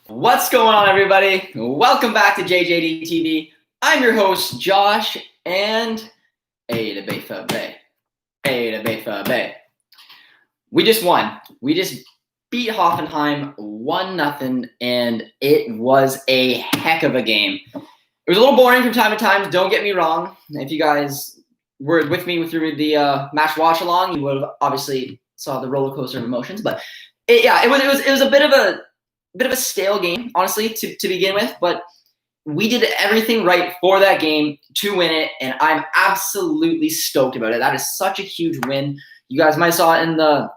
What's going on, everybody? Welcome back to JJD TV. I'm your host, Josh, and we just won. We just beat Hoffenheim 1-0, and it was a heck of a game. It was a little boring from time to time, don't get me wrong. If you guys were with me through the match watch along, you would have obviously saw the roller coaster of emotions, but it was a bit of a stale game, honestly, to begin with, but we did everything right for that game to win it, and I'm absolutely stoked about it. That is such a huge win. You guys might have saw it in the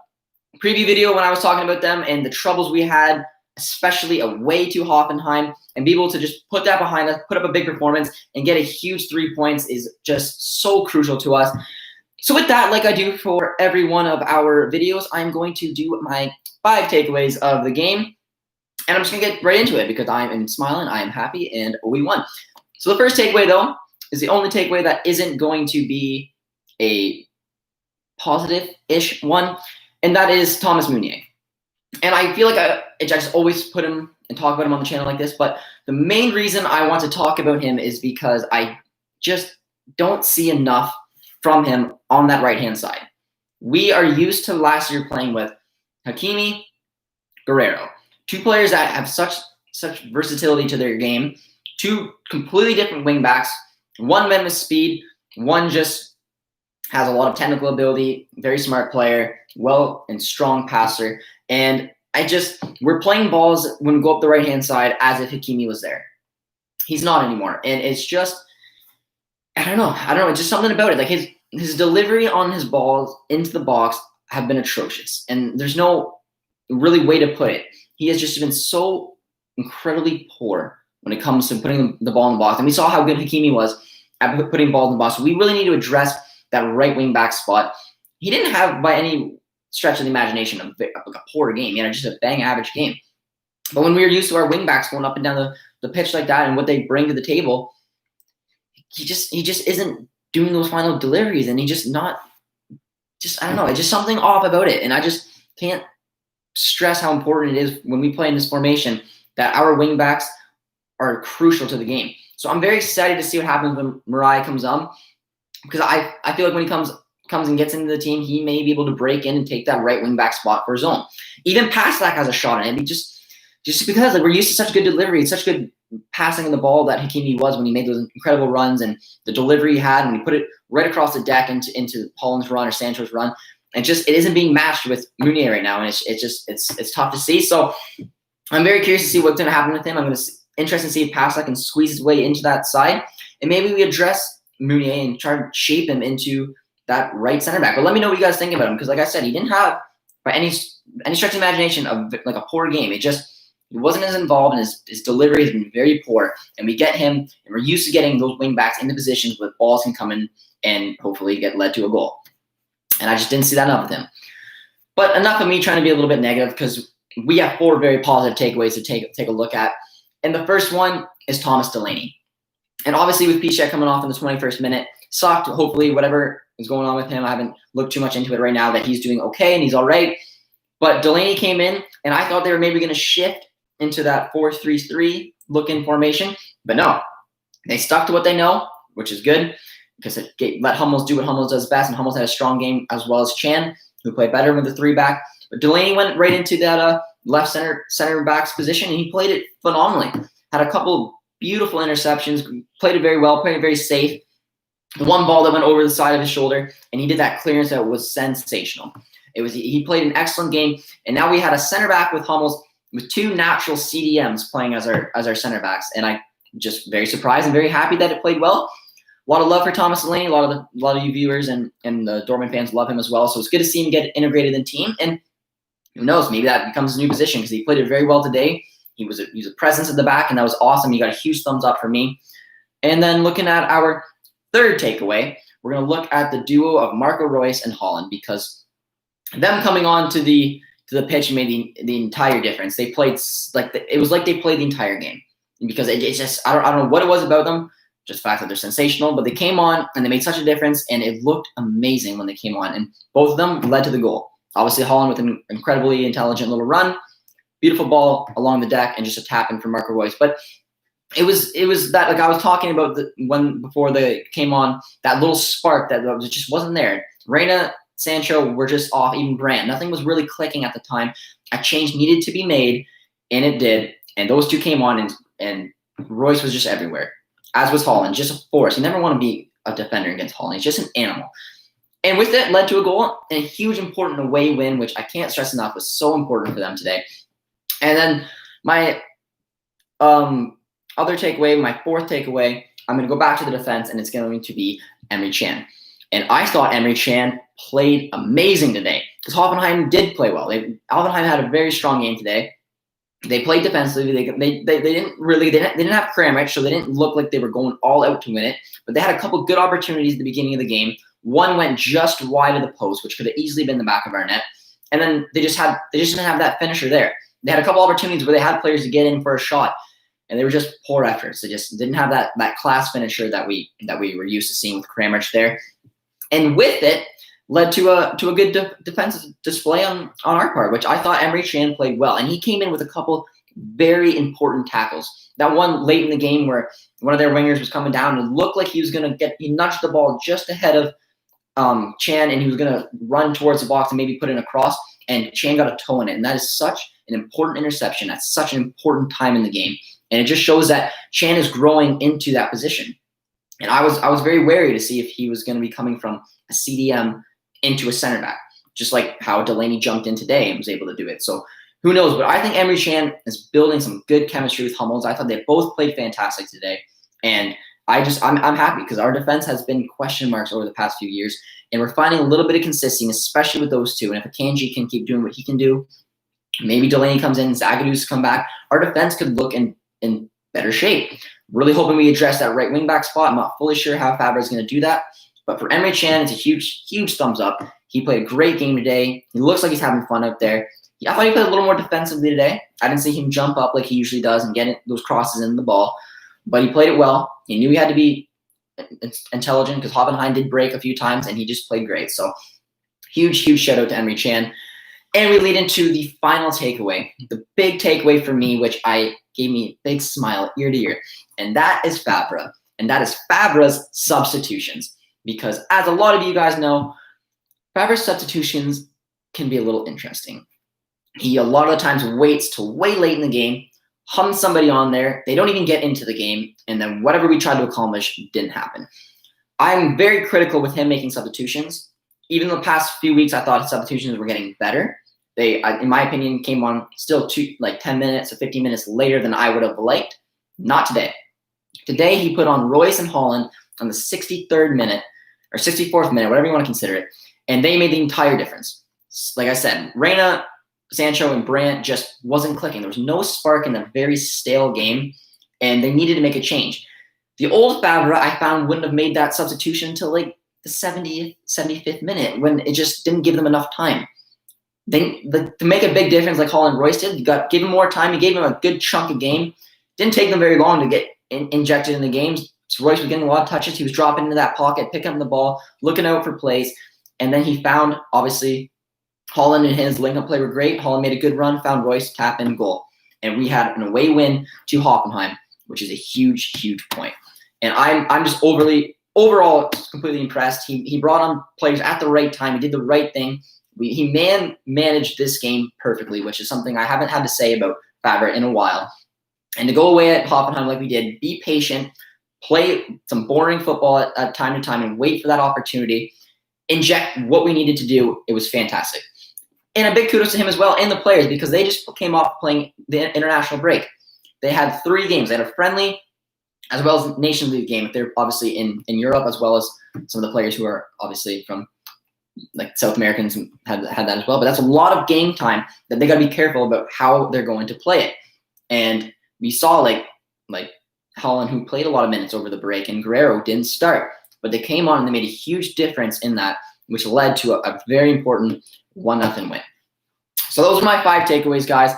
preview video when I was talking about them and the troubles we had, especially away to Hoffenheim, and be able to just put that behind us, put up a big performance, and get a huge 3 points is just so crucial to us. So with that, like I do for every one of our videos, I'm going to do my 5 takeaways of the game. And I'm just going to get right into it because I am smiling, I am happy, and we won. So the first takeaway, though, is the only takeaway that isn't going to be a positive-ish one, and that is Thomas Meunier. And I feel like I just always put him and talk about him on the channel like this, but the main reason I want to talk about him is because I just don't see enough from him on that right-hand side. We are used to last year playing with Hakimi, Guerrero. 2 players that have such versatility to their game, 2 completely different wing backs. One man with speed, one just has a lot of technical ability, very smart player, well and strong passer. And we're playing balls when we go up the right-hand side as if Hakimi was there. He's not anymore. And it's just, I don't know, it's just something about it. Like his delivery on his balls into the box have been atrocious. And there's no really way to put it. He has just been so incredibly poor when it comes to putting the ball in the box. And we saw how good Hakimi was at putting balls in the box. So we really need to address that right wing back spot. He didn't have, by any stretch of the imagination, a poor game. He had just a bang average game. But when we were used to our wing backs going up and down the pitch like that and what they bring to the table, he just isn't doing those final deliveries. And I don't know. It's just something off about it. And I just can't stress how important it is when we play in this formation that our wing backs are crucial to the game. So I'm very excited to see what happens when Meunier comes on, because I feel like when he comes and gets into the team, he may be able to break in and take that right wing back spot for his own. Even Passlack has a shot in it, just because we're used to such good delivery, such good passing of the ball that Hakimi was when he made those incredible runs, and the delivery he had when he put it right across the deck into Haaland's run or Sancho's run. It isn't being matched with Meunier right now, and it's tough to see. So I'm very curious to see what's going to happen with him. I'm interested to see if Passlack can squeeze his way into that side, and maybe we address Meunier and try to shape him into that right center back. But let me know what you guys think about him, because like I said, he didn't have, by any stretch of imagination, like a poor game. He wasn't as involved, and his delivery has been very poor. And we get him, and we're used to getting those wing backs into positions where balls can come in and hopefully get led to a goal. And I just didn't see that enough with him. But enough of me trying to be a little bit negative, because we have 4 very positive takeaways to take a look at. And the first one is Thomas Delaney. And obviously with Piszczek coming off in the 21st minute, sucked. Hopefully whatever is going on with him, I haven't looked too much into it right now, that he's doing okay and he's all right. But Delaney came in, and I thought they were maybe going to shift into that 4-3-3 looking formation. But no, they stuck to what they know, which is good, because it let Hummels do what Hummels does best, and Hummels had a strong game, as well as Can, who played better with the 3-back. But Delaney went right into that left center back's position, and he played it phenomenally. Had a couple beautiful interceptions, played it very well, played it very safe. One ball that went over the side of his shoulder, and he did that clearance that was sensational. He played an excellent game, and now we had a center back with Hummels with 2 natural CDMs playing as our center backs, and I just very surprised and very happy that it played well. A lot of love for Thomas Delaney. A lot of you viewers and the Dortmund fans love him as well. So it's good to see him get integrated in the team. And who knows, maybe that becomes a new position, because he played it very well today. He was a presence at the back, and that was awesome. He got a huge thumbs up from me. And then looking at our third takeaway, we're going to look at the duo of Marco Reus and Haaland, because them coming on to the pitch made the entire difference. They played it was like they played the entire game, because it's just I don't know what it was about them. Just the fact that they're sensational, but they came on and they made such a difference, and it looked amazing when they came on, and both of them led to the goal. Obviously, Haaland with an incredibly intelligent little run, beautiful ball along the deck and just a tap in for Marco Reus. But it was that, like I was talking about before they came on, that little spark that just wasn't there. Reina, Sancho were just off, even Brandt. Nothing was really clicking at the time. A change needed to be made, and it did. And those two came on, and Reus was just everywhere, as was Haaland, just a force. You never want to be a defender against Haaland. He's just an animal. And with it, led to a goal and a huge important away win, which I can't stress enough was so important for them today. And then my other takeaway, my fourth takeaway, I'm going to go back to the defense, and it's going to be Emre Can. And I thought Emre Can played amazing today because Hoffenheim did play well. Hoffenheim had a very strong game today. They played defensively. They didn't have Kramaric, so they didn't look like they were going all out to win it. But they had a couple good opportunities at the beginning of the game. One went just wide of the post, which could have easily been the back of our net. And then they just didn't have that finisher there. They had a couple opportunities where they had players to get in for a shot, and they were just poor efforts. They just didn't have that class finisher that we were used to seeing with Kramaric there. And with it, led to a good defensive display on our part, which I thought Emre Can played well. And he came in with a couple very important tackles. That one late in the game where one of their wingers was coming down and looked like he was going to he nudged the ball just ahead of Can, and he was going to run towards the box and maybe put in a cross, and Can got a toe in it. And that is such an important interception at such an important time in the game. And it just shows that Can is growing into that position. And I was very wary to see if he was going to be coming from a CDM into a center back, just like how Delaney jumped in today and was able to do it. So who knows? But I think Emre Can is building some good chemistry with Hummels. I thought they both played fantastic today. And I'm happy because our defense has been question marks over the past few years. And we're finding a little bit of consistency, especially with those two. And if Akanji can keep doing what he can do, maybe Delaney comes in, Zagadu's come back, our defense could look in better shape. Really hoping we address that right wing back spot. I'm not fully sure how Favre is going to do that. But for Emre Can, it's a huge, huge thumbs up. He played a great game today. He looks like he's having fun out there. I thought he played a little more defensively today. I didn't see him jump up like he usually does and get those crosses in the ball. But he played it well. He knew he had to be intelligent because Hoffenheim did break a few times, and he just played great. So huge, huge shout out to Emre Can. And we lead into the final takeaway, the big takeaway for me, which gave me a big smile ear to ear. And that is Favre. And that is Favre's substitutions. Because as a lot of you guys know, Favre's substitutions can be a little interesting. He a lot of the times waits till way late in the game, hums somebody on there, they don't even get into the game, and then whatever we tried to accomplish didn't happen. I'm very critical with him making substitutions. Even the past few weeks, I thought his substitutions were getting better. They, in my opinion, came on still 10 minutes or 15 minutes later than I would have liked. Not today. Today, he put on Reus and Haaland on the 63rd minute, or 64th minute, whatever you want to consider it, and they made the entire difference. Like I said, Reina, Sancho, and Brandt just wasn't clicking. There was no spark in a very stale game, and they needed to make a change. The old Favre, I found, wouldn't have made that substitution until like the 70th, 75th minute when it just didn't give them enough time. To make a big difference like Haaland Reus did, you gave him more time. You gave him a good chunk of game. Didn't take them very long to get injected in the games. So Reus was getting a lot of touches. He was dropping into that pocket, picking up the ball, looking out for plays. And then he found, obviously, Haaland and his link-up play were great. Haaland made a good run, found Reus, tap in, goal. And we had an away win to Hoffenheim, which is a huge, huge point. And I'm just overall completely impressed. He brought on players at the right time. He did the right thing. He managed this game perfectly, which is something I haven't had to say about Favre in a while. And to go away at Hoffenheim like we did, be patient, play some boring football at time to time, and wait for that opportunity, inject what we needed to do. It was fantastic. And a big kudos to him as well and the players because they just came off playing the international break. They had 3 games. They had a friendly as well as Nations League game. They're obviously in Europe, as well as some of the players who are obviously from like South Americans had that as well. But that's a lot of game time that they got to be careful about how they're going to play it. And we saw like Haaland, who played a lot of minutes over the break, and Guerrero didn't start. But they came on and they made a huge difference in that, which led to a very important 1-0 win. So those are my 5 takeaways, guys.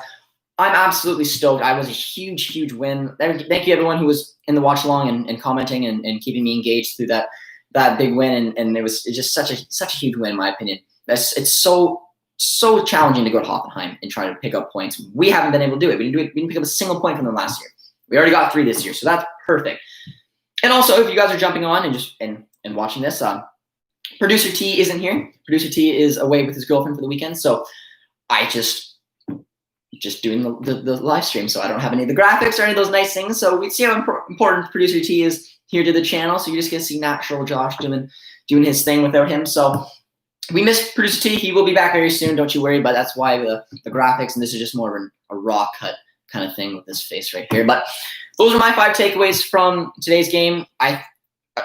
I'm absolutely stoked. I was a huge, huge win. Thank you, everyone who was in the watch along and commenting and keeping me engaged through that big win. And it's just such a huge win, in my opinion. It's so so challenging to go to Hoffenheim and try to pick up points. We haven't been able to do it. We didn't pick up a single point from them last year. We already got 3 this year, so that's perfect. And also, if you guys are jumping on and watching this, Producer T isn't here. Producer T is away with his girlfriend for the weekend, so I just doing the live stream, so I don't have any of the graphics or any of those nice things. So we see how important Producer T is here to the channel. So you're just gonna see natural Josh doing his thing without him. So we miss Producer T. He will be back very soon. Don't you worry. But that's why the graphics, and this is just more of a raw cut kind of thing with this face right here. But those are my 5 takeaways from today's game.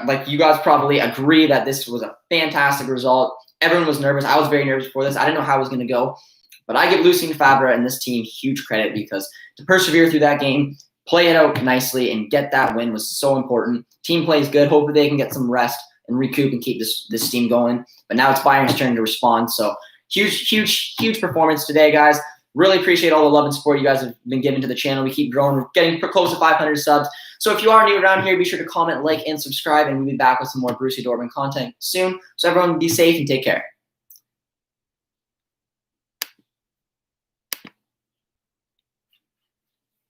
Like you guys probably agree that this was a fantastic result. Everyone was nervous. I was very nervous before this. I didn't know how it was going to go. But I give Lucien Favre and this team huge credit because to persevere through that game, play it out nicely, and get that win was so important. Team plays good. Hopefully they can get some rest and recoup and keep this team going. But now it's Bayern's turn to respond. So huge performance today, guys. Really appreciate all the love and support you guys have been giving to the channel. We keep growing. We're getting close to 500 subs. So if you are new around here, be sure to comment, like, and subscribe. And we'll be back with some more Borussia Dortmund content soon. So everyone be safe and take care.